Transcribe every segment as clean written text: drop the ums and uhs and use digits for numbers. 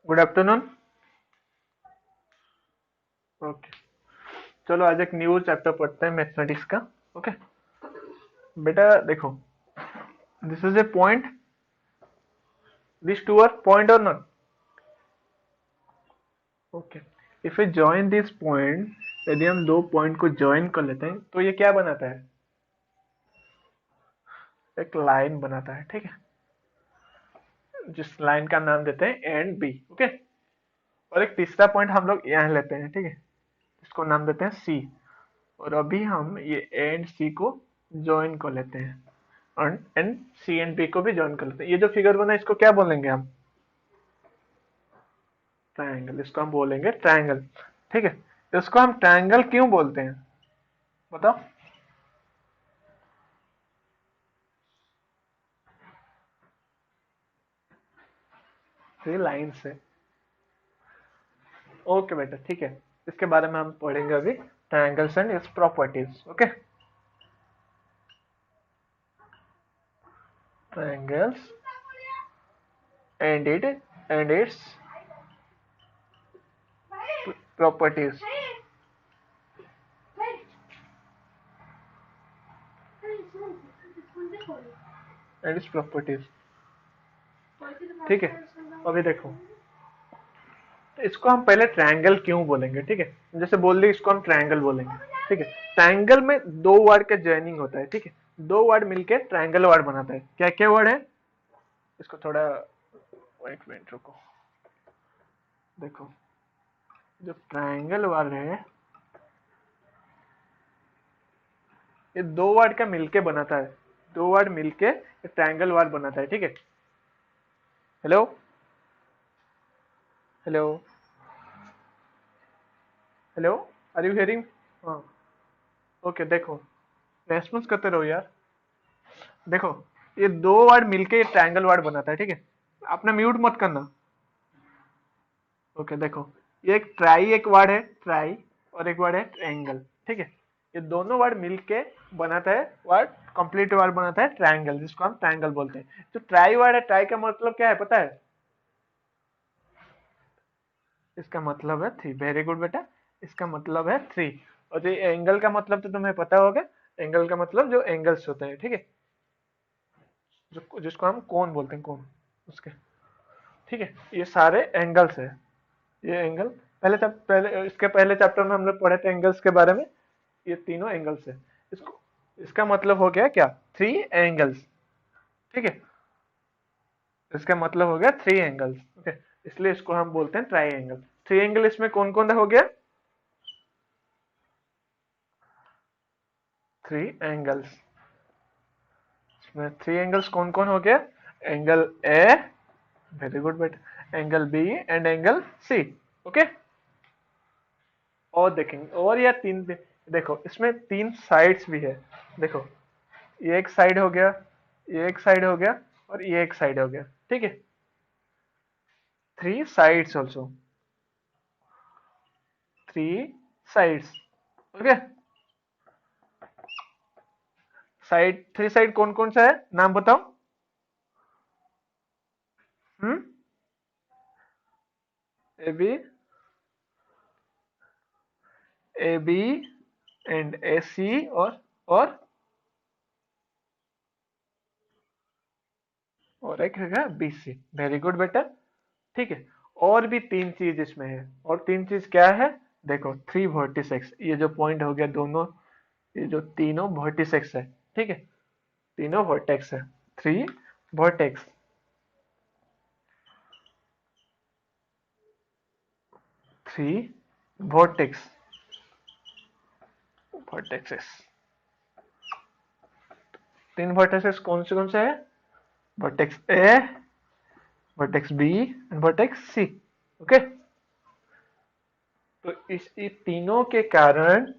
Good afternoon. Okay, चलो आज एक न्यू चैप्टर पढ़ते हैं मैथमेटिक्स का। ओके बेटा, देखो, this is a point, this two are point or not. Okay, if you join this point, यदि हम दो पॉइंट को ज्वाइन कर लेते हैं तो ये क्या बनाता है? एक लाइन बनाता है, ठीक है, जिस लाइन का नाम देते हैं एंड बी। ओके, और एक तीसरा पॉइंट हम लोग यहाँ लेते हैं, ठीक है, इसको नाम देते हैं सी। और अभी हम ये ए एंड सी को ज्वाइन कर लेते हैं, और एंड सी एंड बी को भी ज्वाइन कर लेते हैं। ये जो फिगर बना है इसको क्या बोलेंगे हम? ट्रायंगल, इसको हम बोलेंगे ट्रायंगल। ठीक है, इसको हम ट्रायंगल क्यों बोलते हैं, बताओ? थ्री लाइन से। ओके बेटा, ठीक है, इसके बारे में हम पढ़ेंगे अभी, triangles and its properties. Okay, triangles and its properties. And its properties, ठीक है। अभी देखो, इसको हम पहले ट्रायंगल क्यों बोलेंगे, ठीक है, जैसे बोल दी इसको हम ट्रायंगल बोलेंगे। ठीक है, ट्रायंगल में दो वर्ड का जॉइनिंग होता है, ठीक है, दो वर्ड मिलके ट्रायंगल वर्ड बनाता है। क्या क्या वर्ड है? इसको थोड़ा, एक मिनट रुको, देखो, जो ट्रायंगल वर्ड है ये दो वर्ड का मिलके बनाता है, दो वर्ड मिलके ट्रायंगल वर्ड बनाता है, ठीक है। Hello, hello, hello, are you hearing? हाँ, ओके, देखो, रेस्पॉन्स करते रहो यार। देखो, ये दो वर्ड मिलके ये ट्रायंगल वर्ड बनाता है, ठीक है। आपने म्यूट मत करना। ओके, देखो, ये एक ट्राई, एक वर्ड है ट्राई, और एक वर्ड है ट्रायंगल, ठीक है। ये दोनों वर्ड मिलके बनाता है वर्ड, कंप्लीट वर्ड बनाता है ट्रायंगल, जिसको हम ट्रायंगल बोलते हैं। जो ट्राई वर्ड है, ट्राई का मतलब क्या है पता है? इसका मतलब है थ्री। वेरी गुड बेटा, इसका मतलब है थ्री। और ये एंगल का मतलब तो तुम्हें पता होगा, एंगल का मतलब जो एंगल्स होते हैं, ठीक है, जो जिसको हम कोण बोलते हैं, कोण, उसके, ठीक है, ये सारे एंगल्स है। ये एंगल, पहले इसके पहले चैप्टर में हम लोग पढ़े थे एंगल्स के बारे में। ये तीनों एंगल्स है। इसको, इसका मतलब हो गया क्या? थ्री एंगल्स, ठीक है, इसका मतलब हो गया थ्री एंगल्स। ओके, इसलिए इसको हम बोलते हैं ट्राई एंगल। थ्री एंगल इसमें कौन कौन हो गया? थ्री एंगल्स, इसमें थ्री एंगल्स कौन कौन हो गया? एंगल ए, वेरी गुड बेटा, angle B and angle C. Okay, और देखेंगे, और या तीन, देखो इसमें तीन साइड्स भी है। देखो, ये एक साइड हो गया, ये एक साइड हो गया, और ये एक साइड हो गया, ठीक है। Three sides also, three sides. Okay, side, three side कौन कौन सा है, नाम बताओ? Hmm, A B, A B and A C, और एक है बी सी। वेरी गुड बेटा, ठीक है। और भी तीन चीज इसमें है, और तीन चीज क्या है? देखो, थ्री वर्टिसेक्स, ये जो पॉइंट हो गया दोनों, ये जो तीनों वर्टिसेक्स है, ठीक है, तीनों वर्टेक्स है, three vertex, three vertex, vertexes. तीन वर्टेक्सेस कौन से है? Vertex A, vertex B and vertex C. Okay, तो इस तीनों के कारण,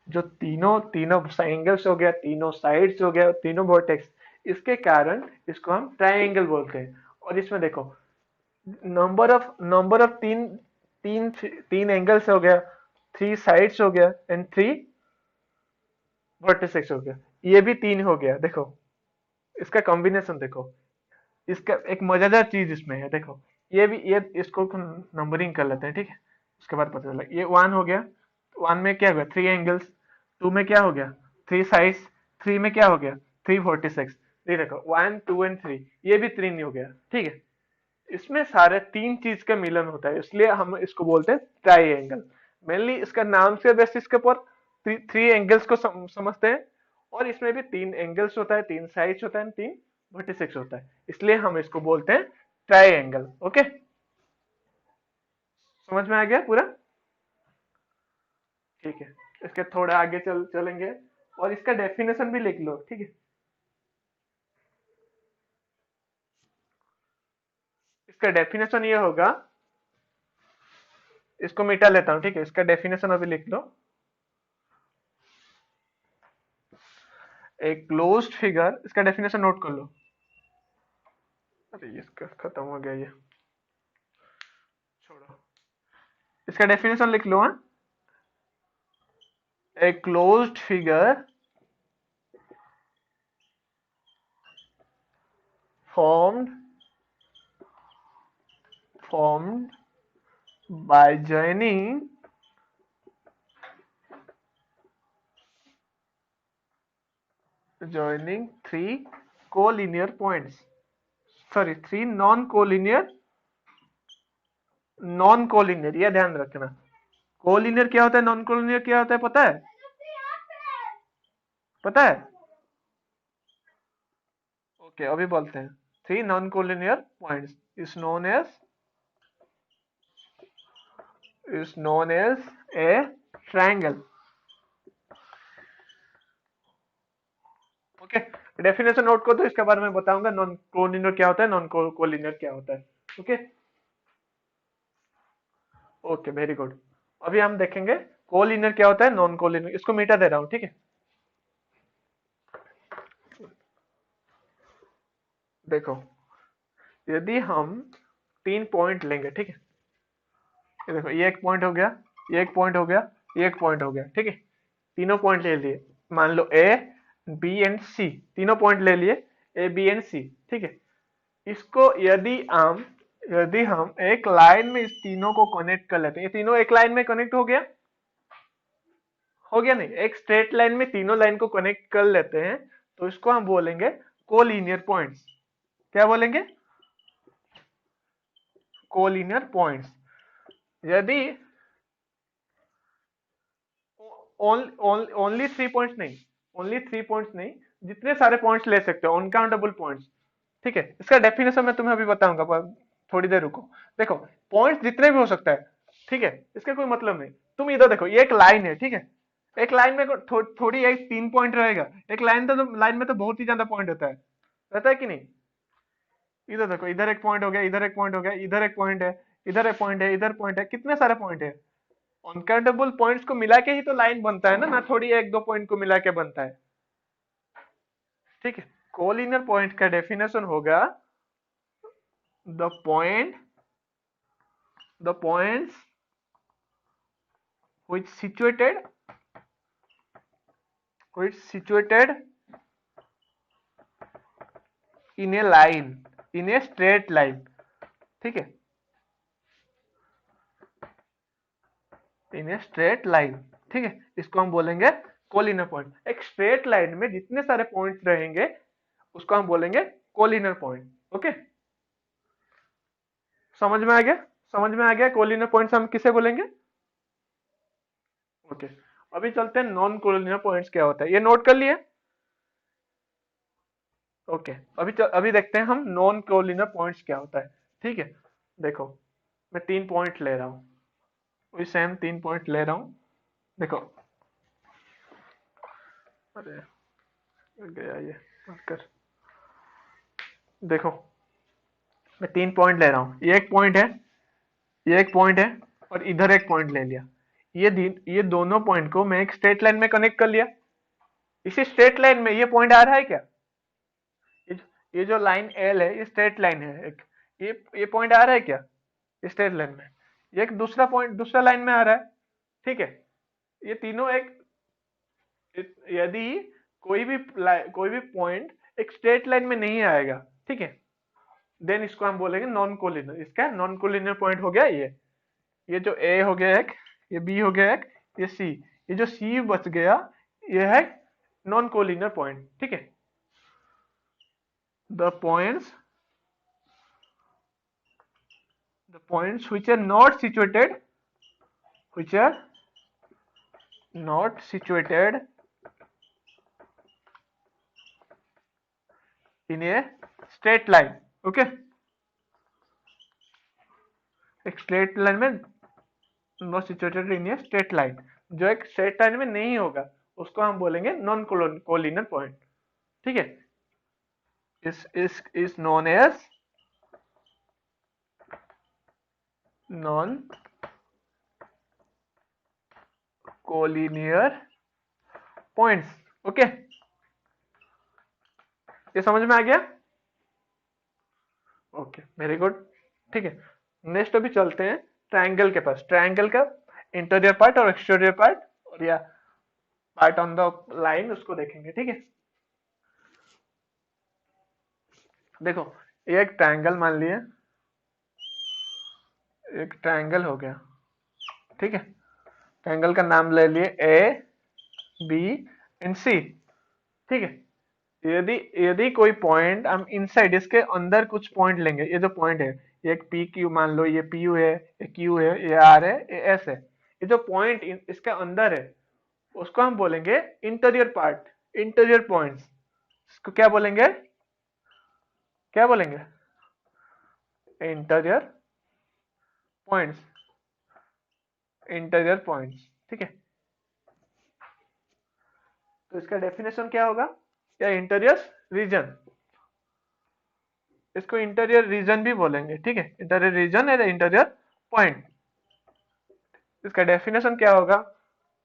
जो तीनों तीनों एंगल्स हो गया, तीनों साइड्स हो गया, तीनों वर्टेक्स, इसके कारण इसको हम ट्रायंगल बोलते हैं। और इसमें देखो, नंबर ऑफ तीन, तीन तीन एंगल्स हो गया, थ्री साइड्स हो गया, एंड थ्री वर्टिसेस हो गया, ये भी तीन हो गया। देखो, इसका कॉम्बिनेशन देखो, इसका एक मजेदार चीज इसमें है, देखो, ये इसको नंबरिंग कर लेते हैं, ठीक है। उसके बाद पता चला ये 1 हो गया, 1 में क्या हो गया 3 एंगल्स, 2 में क्या हो गया 3 साइड्स, 3 में क्या हो गया 346। ये देखो 1 2 एंड 3, ये भी 3 हो गया, ठीक है। इसमें सारे तीन चीज का मिलन होता है, इसलिए हम इसको बोलते हैं ट्राइएंगल। मेनली इसका नाम के बेसिस के ऊपर थ्री एंगल्स को समझते हैं, और इसमें भी तीन एंगल्स होता है, तीन साइड्स होता है, तीन वर्टिसेस होता है, इसलिए हम इसको बोलते हैं ट्राइएंगल। ओके, समझ में आ गया पूरा? ठीक है, इसके थोड़ा आगे चलेंगे, और इसका डेफिनेशन भी लिख लो, ठीक है। इसका डेफिनेशन ये होगा, इसको मिटा लेता हूं, ठीक है। इसका डेफिनेशन अभी लिख लो। एक क्लोज्ड फिगर, इसका डेफिनेशन नोट कर लो। अरे ये इसका खत्म हो गया, ये छोड़ो, इसका डेफिनेशन लिख लो। हाँ, a closed figure formed formed by joining three collinear points, sorry three non collinear, ये ध्यान रखना। कोलिनियर क्या होता है, नॉन कोलिनियर क्या होता है, पता है? पता है? ओके, अभी बोलते हैं। Three non collinear points is known as a triangle। Okay, definition note को, तो इसके बारे में बताऊंगा, नॉन कोलिनियर क्या होता है, नॉन कोलिनियर क्या होता है। Okay okay, very good. अभी हम देखेंगे कोलिनियर क्या होता है, नॉन कोलिनियर। इसको मिटा दे रहा हूं, ठीक है। देखो, यदि हम तीन पॉइंट लेंगे, ठीक है। ये देखो, ये एक पॉइंट हो गया, ये एक पॉइंट हो गया, ये एक पॉइंट हो गया, ठीक है। तीनों पॉइंट ले लिए, मान लो ए बी एंड सी, तीनों पॉइंट ले लिए, ए बी एंड सी, ठीक है। इसको यदि हम एक लाइन में इस तीनों को कनेक्ट कर लेते हैं, ये तीनों एक लाइन में कनेक्ट हो गया नहीं, एक स्ट्रेट लाइन में तीनों लाइन को कनेक्ट कर लेते हैं, तो इसको हम बोलेंगे कोलिनियर पॉइंट्स। क्या बोलेंगे? Collinear points. यदि ओनली थ्री पॉइंट्स नहीं, ओनली थ्री पॉइंट्स नहीं, जितने सारे पॉइंट्स ले सकते हो, अनकाउंटेबल पॉइंट्स, ठीक है। इसका डेफिनेशन मैं तुम्हें अभी बताऊंगा, पर थोड़ी देर रुको। देखो, पॉइंट्स जितने भी हो सकता है, ठीक है, इसका कोई मतलब नहीं। तुम इधर देखो, ये एक लाइन है, ठीक है। एक लाइन में थोड़ी एक तीन पॉइंट रहेगा, एक लाइन में तो बहुत ही ज्यादा पॉइंट होता है, रहता है कि नहीं? इधर देखो, इधर एक पॉइंट हो गया, इधर एक पॉइंट हो गया, इधर एक पॉइंट है, इधर एक पॉइंट है, इधर पॉइंट है, कितने सारे पॉइंट है। अनकाउंटेबल पॉइंट्स को मिला के ही तो लाइन बनता है ना, ना थोड़ी एक दो पॉइंट को मिला के बनता है, ठीक है। कोलिनियर पॉइंट का डेफिनेशन होगा the point the points which situated in a line, in a straight line, ठीक है, इन ए स्ट्रेट लाइन, ठीक है। इसको हम बोलेंगे कोलिनियर पॉइंट। एक स्ट्रेट लाइन में जितने सारे पॉइंट्स रहेंगे, उसको हम बोलेंगे कोलिनियर पॉइंट। ओके, समझ में आ गया? समझ में आ गया कोलिनियर पॉइंट्स हम किसे बोलेंगे? ओके, अभी चलते हैं नॉन कोलिनियर पॉइंट्स क्या होता है, ये नोट कर लिए? ओके, अभी देखते हैं हम नॉन कोलिनियर पॉइंट्स क्या होता है, ठीक है। देखो, मैं तीन पॉइंट ले रहा हूँ, वही सेम तीन पॉइंट ले रहा हूँ। देखो, अरे गया ये मार्कर। देखो, मैं तीन पॉइंट ले रहा हूँ, ये एक पॉइंट है, ये एक पॉइंट है, और इधर एक पॉइंट ले लिया। ये दोनों पॉइंट को मैं एक स्ट्रेट लाइन में कनेक्ट कर लिया। इसी स्ट्रेट लाइन में ये पॉइंट आ रहा है क्या? ये, ये जो लाइन एल है, ये स्ट्रेट लाइन है एक, ये पॉइंट आ रहा है क्या स्ट्रेट लाइन में? ये एक दूसरा पॉइंट दूसरा लाइन में आ रहा है, ठीक है। ये तीनों एक, यदि कोई भी पॉइंट एक स्ट्रेट लाइन में नहीं आएगा, ठीक है, देन इसको हम बोलेंगे नॉन कोलिनियर। इसका नॉन कोलिनियर पॉइंट हो गया ये जो ए हो गया एक, ये बी हो गया एक, ये सी, ये जो सी बच गया ये है नॉन कोलिनियर पॉइंट। ठीक है, the points which are not situated, which are not situated in a straight line। Okay, एक स्ट्रेट लाइन में, not situated in a straight line, जो एक स्ट्रेट लाइन में नहीं होगा उसको हम बोलेंगे नॉन कोलिनियर पॉइंट। ठीक है, इस known as non collinear points. Okay, ये समझ में आ गया? Okay, very good. ठीक है, नेक्स्ट अभी चलते हैं ट्रायंगल के पास। ट्रायंगल का इंटीरियर पार्ट और एक्सटीरियर पार्ट और या पार्ट ऑन द लाइन उसको देखेंगे। ठीक है, देखो ये एक ट्रायंगल मान लिए, एक ट्रायंगल हो गया। ठीक है, ट्रायंगल का नाम ले लिए ए बी एंड सी। ठीक है, यदि यदि कोई पॉइंट हम इनसाइड इसके अंदर कुछ पॉइंट लेंगे, ये जो पॉइंट है ये एक पी क्यू मान लो, ये पी यू है, ये क्यू है, ये आर है, ये एस है, ये जो पॉइंट इसके अंदर है उसको हम बोलेंगे इंटीरियर पार्ट, इंटीरियर पॉइंट्स। इसको क्या बोलेंगे, क्या बोलेंगे? Interior points, interior points. ठीक है, तो इसका डेफिनेशन क्या होगा? या इंटीरियर रीजन, इसको इंटीरियर रीजन भी बोलेंगे। ठीक है, इंटीरियर रीजन है इंटीरियर पॉइंट। इसका डेफिनेशन क्या होगा?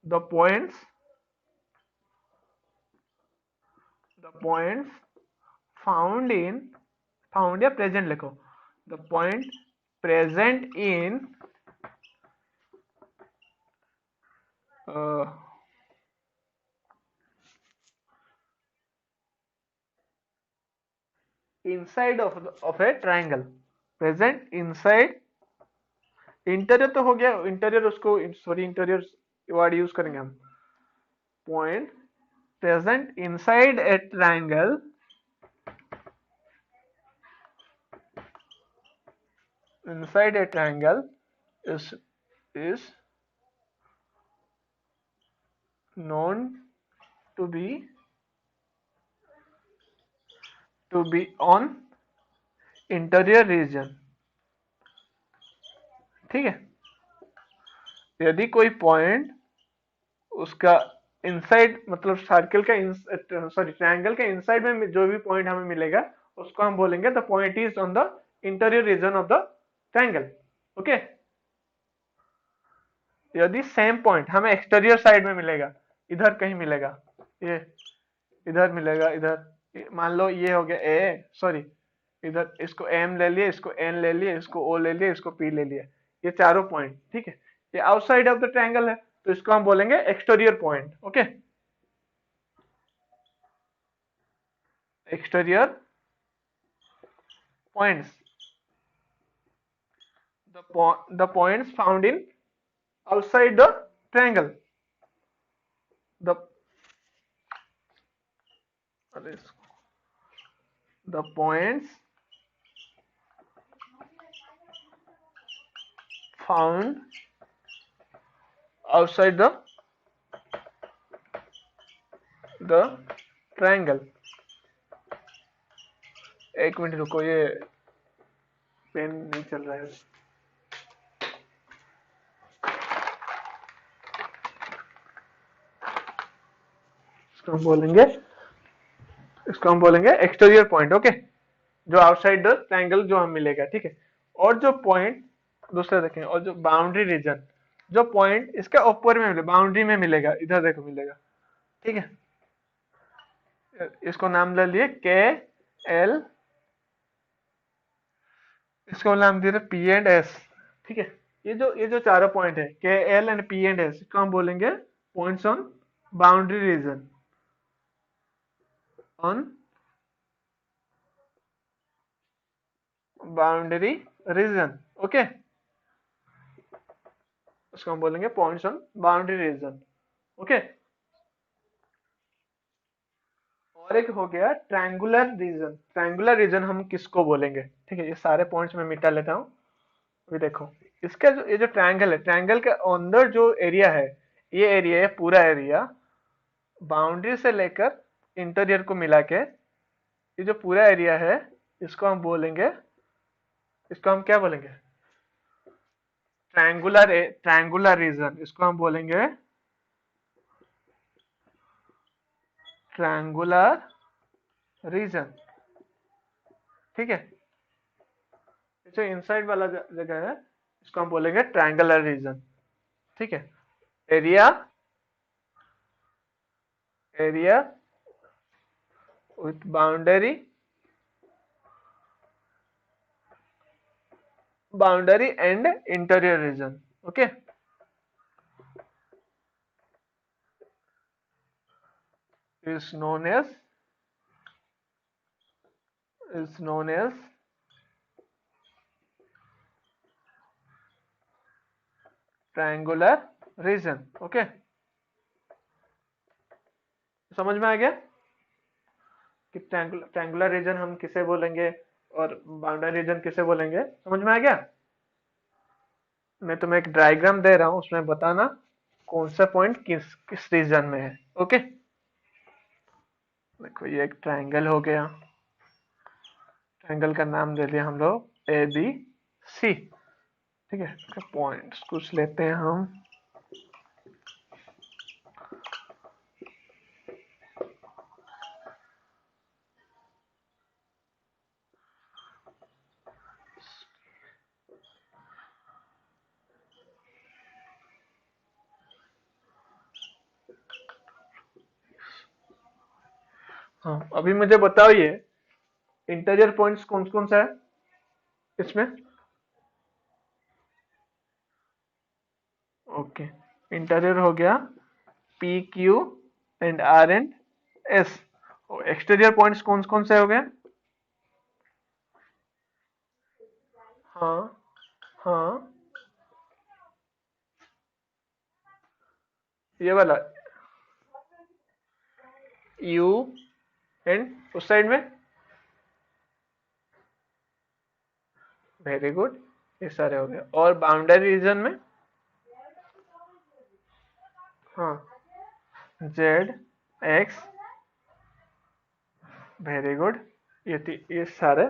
The points found in, found या प्रेजेंट लिखो, the point present in inside of A triangle, present inside. Interior तो हो गया, इंटीरियर उसको सॉरी इंटीरियर वर्ड यूज करेंगे हम। Point present inside a triangle inside a triangle is known to be on interior region। ठीक है, यदि कोई पॉइंट उसका इनसाइड मतलब सर्कल का सॉरी ट्रायंगल के इनसाइड में जो भी पॉइंट हमें मिलेगा उसको हम बोलेंगे the point is on the interior region of the triangle. Okay, यदि सेम पॉइंट हमें एक्सटीरियर साइड में मिलेगा, इधर कहीं मिलेगा, ये इधर मिलेगा, इधर मान लो ये हो गया ए, सॉरी इधर इसको एम ले लिए, इसको एन ले लिए, इसको ओ ले लिए, इसको पी ले लिया, ये चारों पॉइंट। ठीक है, ये आउटसाइड ऑफ द ट्रायंगल है तो इसको हम बोलेंगे exterior point. Okay, exterior points, the points found in outside the triangle, the the points found outside the triangle। एक मिनट रुको, ये पेन नहीं चल रहा है। इसको हम बोलेंगे एक्सटीरियर पॉइंट। ओके, जो आउटसाइड द ट्रायंगल जो हम मिलेगा। ठीक है, और जो पॉइंट दूसरा देखेंगे, और जो बाउंड्री रीजन, जो पॉइंट इसके ऊपर में मिलेगा, बाउंड्री में मिलेगा, इधर देखो मिलेगा। ठीक है, इसको नाम ले लिए के एल, इसको नाम दे रहे पी एंड एस। ठीक है, ये जो चारों पॉइंट है के L and P and S, इसको हम बोलेंगे points on boundary region, on boundary region. Okay, उसको हम बोलेंगे points on boundary region. Okay, और एक हो गया ट्रायंगुलर रीजन। ट्रायंगुलर रीजन हम किसको बोलेंगे? ठीक है, ये सारे पॉइंट्स में मिटा लेता हूँ। अभी देखो, इसका जो ये जो ट्रायंगल है, ट्रायंगल के अंदर जो एरिया है, ये एरिया है पूरा एरिया, बाउंड्री से लेकर इंटीरियर को मिला के ये जो पूरा एरिया है, इसको हम बोलेंगे, इसको हम क्या बोलेंगे? Triangular region. इसको हम बोलेंगे ट्रायंगुलर रीजन। ठीक है, जो इनसाइड वाला जगह है, इसको हम बोलेंगे ट्रायंगुलर रीजन। ठीक है, area area with boundary and interior region. Okay, is known as is known as triangular region. Okay, समझ में आ गया कि ट्रायंगुलर रीजन हम किसे बोलेंगे और बाउंड्री रीजन किसे बोलेंगे? समझ में आ गया? मैं तुम्हें एक डायग्राम दे रहा हूं, उसमें बताना कौन सा पॉइंट किस किस रीजन में है। ओके, देखो ये एक ट्रायंगल हो गया, ट्रायंगल का नाम दे दिया हम लोग ए बी सी। ठीक है, इसके पॉइंट्स कुछ लेते हैं हम। हाँ, अभी मुझे बताओ ये इंटीरियर पॉइंट्स कौन कौन सा है इसमें? ओके, इंटीरियर हो गया P Q and R and S. Exterior points कौन कौन से हो गए? हाँ, हाँ, ये वाला यू एंड उस साइड में। वेरी गुड, ये सारे हो गए। और बाउंड्री रीजन में? हाँ, जेड एक्स। वेरी गुड, ये सारे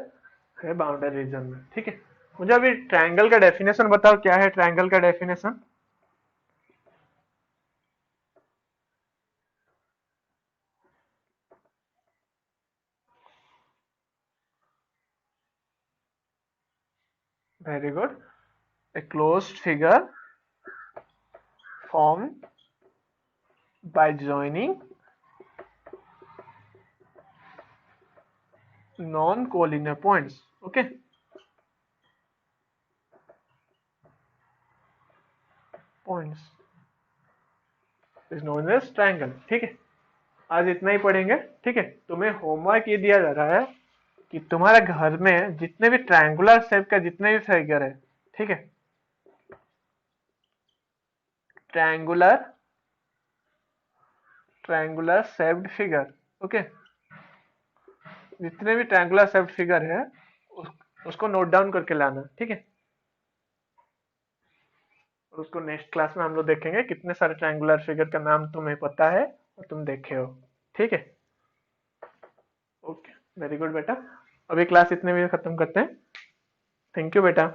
है बाउंड्री रीजन में। ठीक है, मुझे अभी ट्रायंगल का डेफिनेशन बताओ, क्या है ट्रायंगल का definition? Very good, a closed figure formed by joining non-collinear points. Okay, points is known as triangle. ठीक है, आज इतना ही पढ़ेंगे। ठीक है, तुम्हें होमवर्क ये दिया जा रहा है कि तुम्हारे घर में जितने भी ट्रायंगुलर शेप का जितने भी फिगर है, ठीक है, triangular triangular shaped figure. Okay, जितने भी ट्रायंगुलर शेप्ड फिगर है उसको नोट डाउन करके लाना। ठीक है, और उसको नेक्स्ट क्लास में हम लोग देखेंगे कितने सारे ट्रायंगुलर फिगर का नाम तुम्हें पता है और तुम देखे हो। ठीक है, ओके, वेरी गुड बेटा। अभी क्लास इतने में खत्म करते हैं। थैंक यू बेटा।